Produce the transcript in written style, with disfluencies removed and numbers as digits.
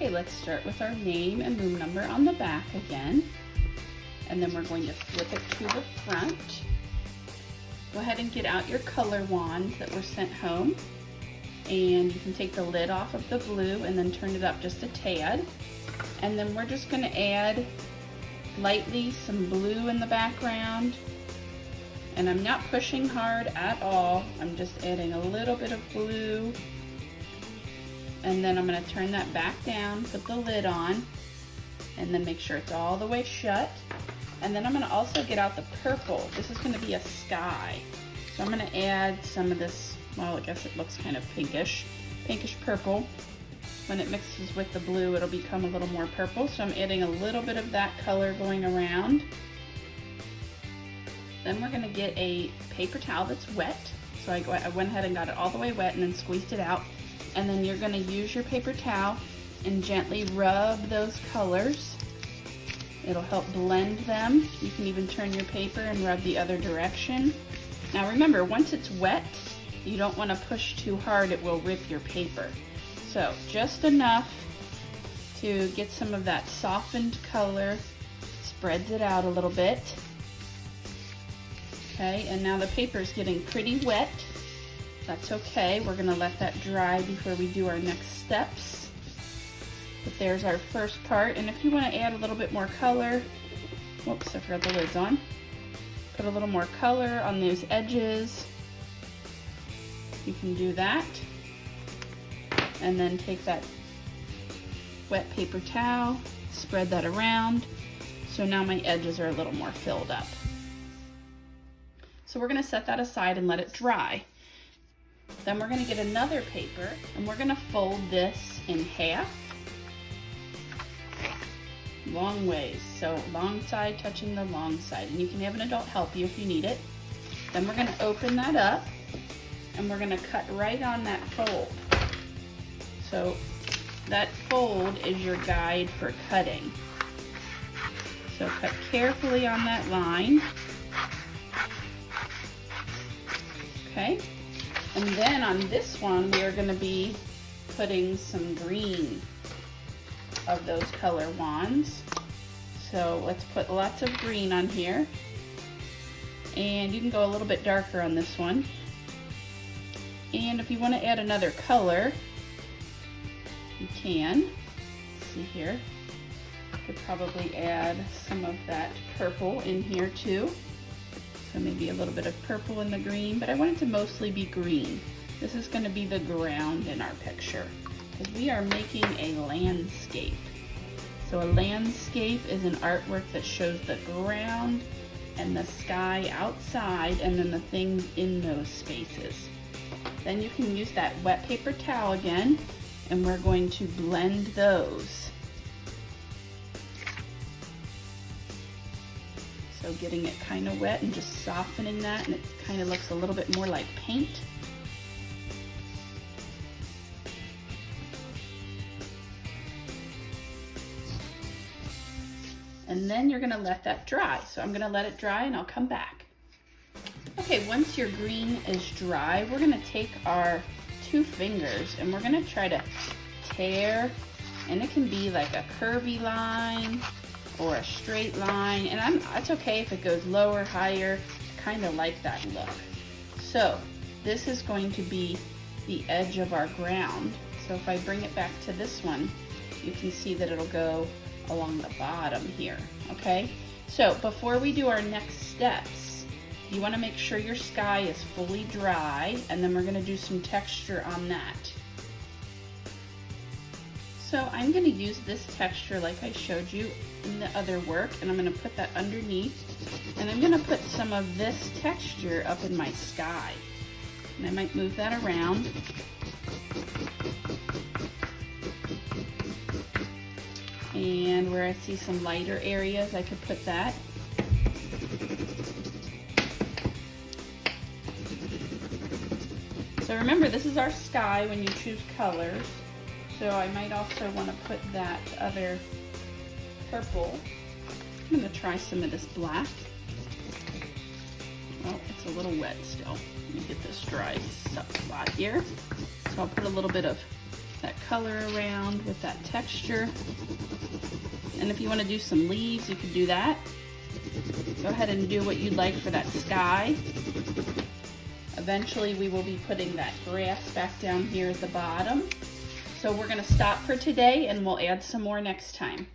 Okay, let's start with our name and room number on the back again. And then we're going to flip it to the front. Go ahead and get out your color wands that were sent home. And you can take the lid off of the blue and then turn it up just a tad. And then we're just going to add lightly some blue in the background. And I'm not pushing hard at all. I'm just adding a little bit of blue. And then I'm going to turn that back down, put the lid on, and then make sure it's all the way shut. And then I'm going to also get out the purple. This is going to be a sky. So I'm going to add some of this, well, I guess it looks kind of pinkish purple. When it mixes with the blue, it'll become a little more purple. So I'm adding a little bit of that color going around. Then we're going to get a paper towel that's wet. So I went ahead and got it all the way wet and then squeezed it out. And then you're going to use your paper towel and gently rub those colors. It'll help blend them. You can even turn your paper and rub the other direction. Now remember, once it's wet, you don't want to push too hard, it will rip your paper. So just enough to get some of that softened color, spreads it out a little bit. Okay, and now the paper is getting pretty wet. That's okay, we're gonna let that dry before we do our next steps. But there's our first part, and if you wanna add a little bit more color, whoops, I forgot the lid's on. Put a little more color on those edges. You can do that. And then take that wet paper towel, spread that around. So now my edges are a little more filled up. So we're gonna set that aside and let it dry. Then we're gonna get another paper and we're gonna fold this in half, long ways. So long side touching the long side. And you can have an adult help you if you need it. Then we're gonna open that up and we're gonna cut right on that fold. So that fold is your guide for cutting. So cut carefully on that line. Okay, and then on this one we are going to be putting some green of those color wands. So let's put lots of green on here. And you can go a little bit darker on this one. And if you want to add another color, you can. Let's see here. Could probably add some of that purple in here too. So maybe a little bit of purple in the green, but I want it to mostly be green. This is going to be the ground in our picture because we are making a landscape. So a landscape is an artwork that shows the ground and the sky outside and then the things in those spaces. Then you can use that wet paper towel again, and we're going to blend those. So getting it kind of wet and just softening that, and it kind of looks a little bit more like paint. And then you're gonna let that dry. So I'm gonna let it dry and I'll come back. Okay, once your green is dry, we're gonna take our 2 fingers and we're gonna try to tear, and it can be like a curvy line or a straight line, and it's okay if it goes lower, higher, kind of like that look. So this is going to be the edge of our ground. So if I bring it back to this one, you can see that it'll go along the bottom here, okay? So before we do our next steps, you wanna make sure your sky is fully dry, and then we're gonna do some texture on that. So I'm gonna use this texture like I showed you in the other work, and I'm gonna put that underneath, and I'm gonna put some of this texture up in my sky. And I might move that around. And where I see some lighter areas, I could put that. So remember, this is our sky when you choose colors. So I might also want to put that other purple. I'm going to try some of this black. Well, it's a little wet still. Let me get this dry spot here. So I'll put a little bit of that color around with that texture. And if you want to do some leaves, you could do that. Go ahead and do what you'd like for that sky. Eventually we will be putting that grass back down here at the bottom. So we're going to stop for today and we'll add some more next time.